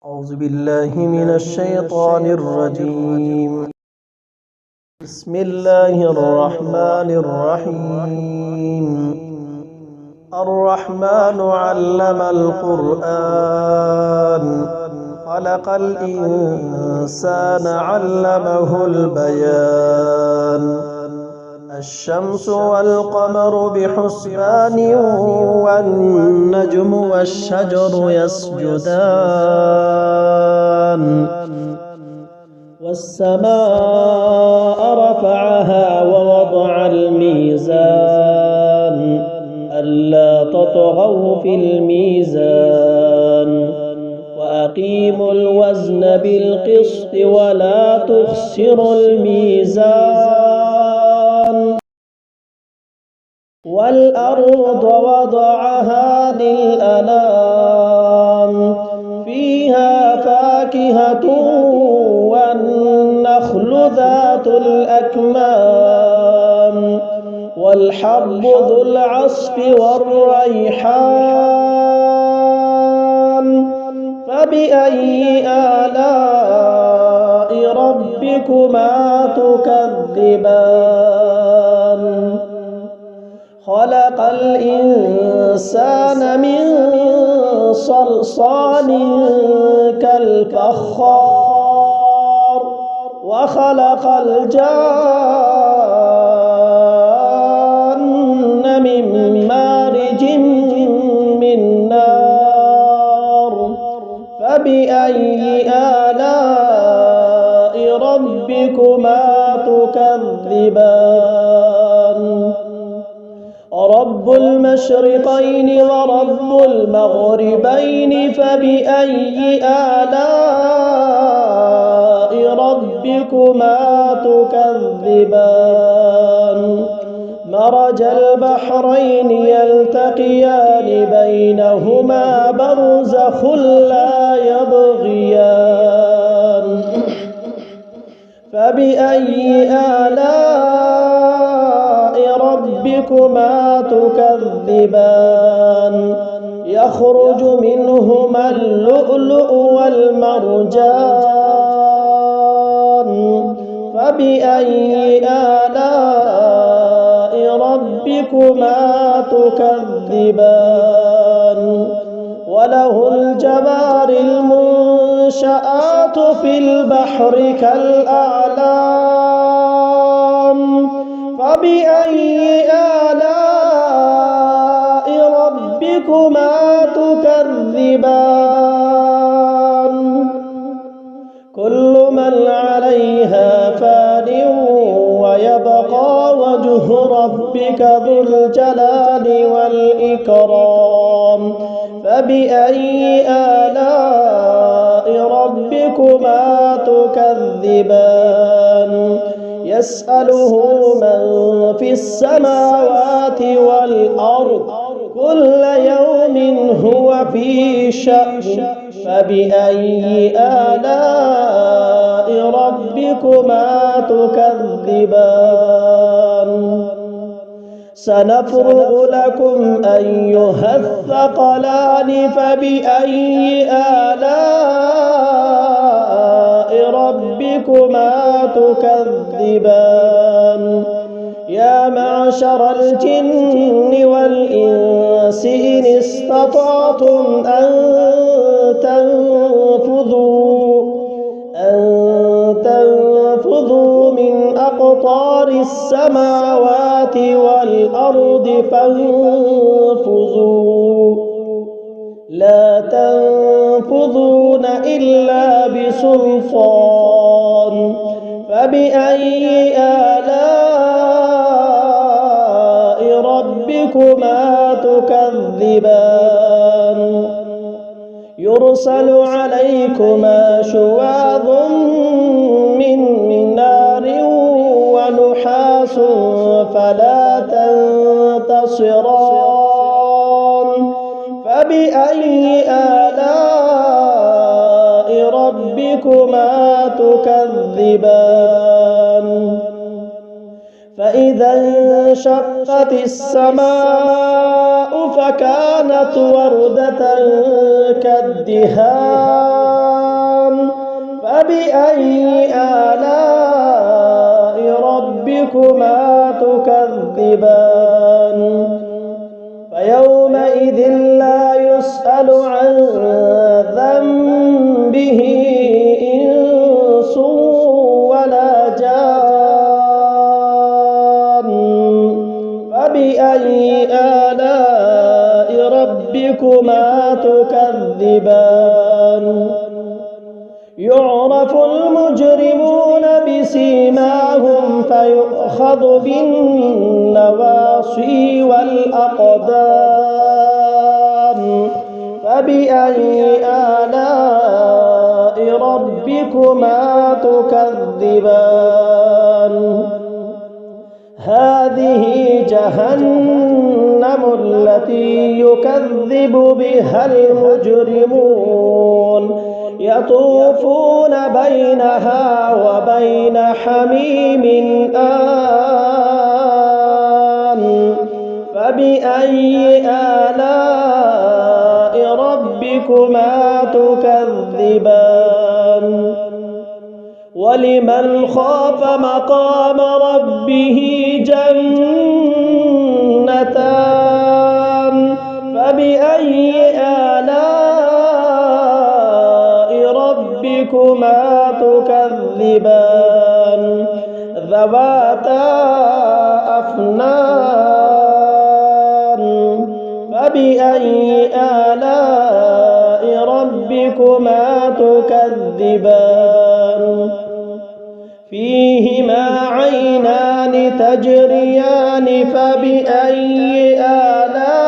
أعوذ بالله من الشيطان الرجيم. بسم الله الرحمن الرحيم. الرحمن علم القرآن خلق الإنسان علمه البيان. الشمس والقمر بحسبان والنجم والشجر يسجدان والسماء رفعها ووضع الميزان ألا تطغوا في الميزان وأقيموا الوزن بالقسط ولا تخسروا الميزان والأرض وضعها للأنام فيها فاكهة والنخل ذات الأكمام والحب ذو العصف والريحان فبأي آلاء ربكما تكذبان خلق الإنسان من صلصال كالفخار وخلق الجان من مارج من نار فبأي آلاء ربكما تكذبان رب المشرقين ورب المغربين فبأي آلاء ربكما تكذبان مرج البحرين يلتقيان بينهما برزخ لا يبغيان فبأي آلاء ربكما تكذبان يخرج منهما اللؤلؤ والمرجان فبأي آلاء ربكما تكذبان وله الجوار المنشآت في البحر كالأعلام فبأي آلاء ربكما تكذبان كل من عليها فان ويبقى وجه ربك ذو الجلال والإكرام فبأي آلاء ربكما تكذبان يسأله من في السماوات والأرض كل يوم هو في شأن فبأي آلاء ربكما تكذبان سنفرغ لكم أيها الثقلان فبأي آلاء ربكما تكذبان يا معشر الجن والإنس إن استطعتم أن تنفذوا من أقطار السماوات والأرض فانفذوا لا تنفذون إلا بسلطان فبأي آلاء ربكما تكذبان يرسل عليكما شواظ من نار ونحاس فلا تنتصران فبأي آلاء ربكما تكذبان فإذا انشقت السماء فكانت وردة كالدهان فبأي آلاء ربكما تكذبان فيومئذ لا يسأل عن ذنبه إنس ولا جان فبأي آلاء ربكما تكذبان يعرف المجرمون بسيماهم فيؤخذ بالنواصي والأقدام فبأي آلاء ربكما تكذبان هذه جهنم التي يكذب بها المجرمون يطوفون بينها وبين حميم آن فبأي آلاء ربكما تكذبان ولمن خاف مقام ربه جنتان فبأي آلاء ربكما تكذبان ذواتا أفنان فبأي آلاء ربكما تكذبان فيهما عينان تجريان فبأي آلاء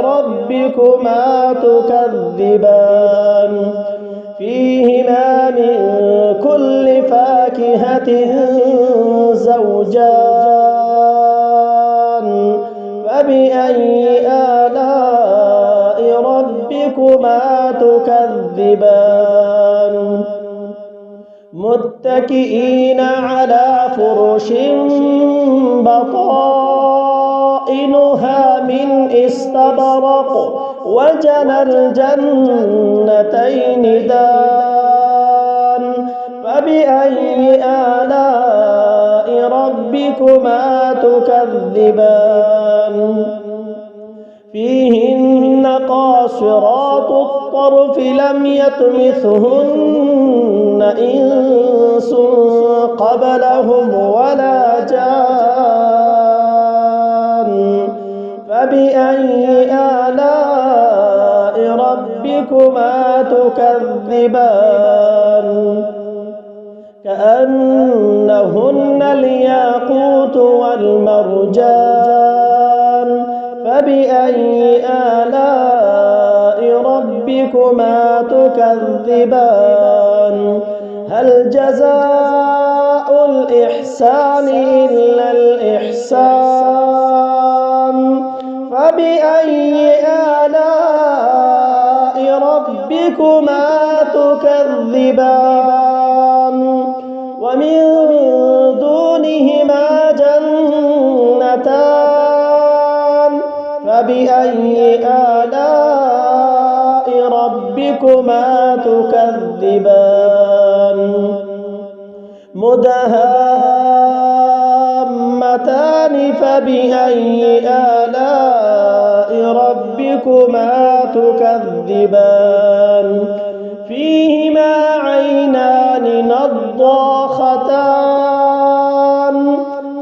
ربكما تكذبان فيهما من كل فاكهة زوجان فبأي آلاء ربكما تكذبان متكئين على فرش بطائنها من استبرق وجنى الجنتين دان فبأي آلاء ربكما تكذبان فيهن قاصرات الطرف لم يطمثهن إنس قبلهم ولا جان فبأي آلاء ربكما تكذبان كأنهن الياقوت والمرجان فبأي آلاء ربكما تكذبان هل جزاء الإحسان إلا الإحسان فبأي آلاء ربكما تكذبان ومن دونهما جنتان فبأي آلاء ربكما تكذبان مدهامتان فبأي آلاء ربكما تكذبان فيهما عينان نضاختان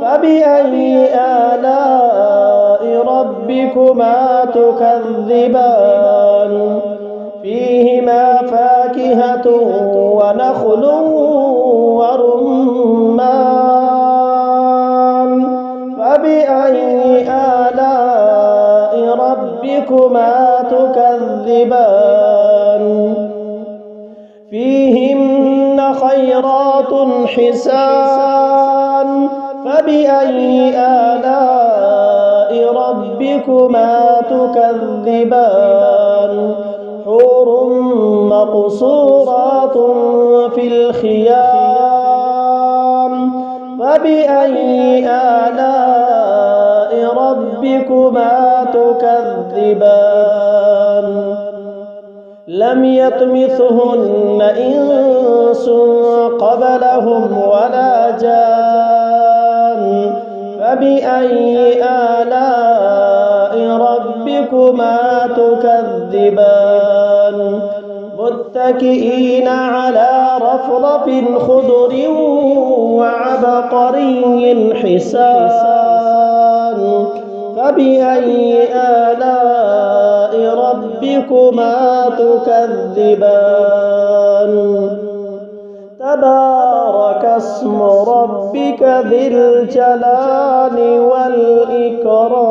فبأي آلاء ربكما تكذبان فيهما فاكهة ونخل ورمان فبأي آلاء ربكما تكذبان فيهن خيرات حسان فبأي آلاء ربكما تكذبان حور مقصورات في الخيام فبأي آلاء ربكما تكذبان لم يطمثهن إنس قبلهم ولا جان فبأي آلاء ربكما تكذبان متكئين على رفرف خضر وعبقري حسان فبأي آلاء ربكما تكذبان تبارك اسم ربك ذي الجلال والإكرام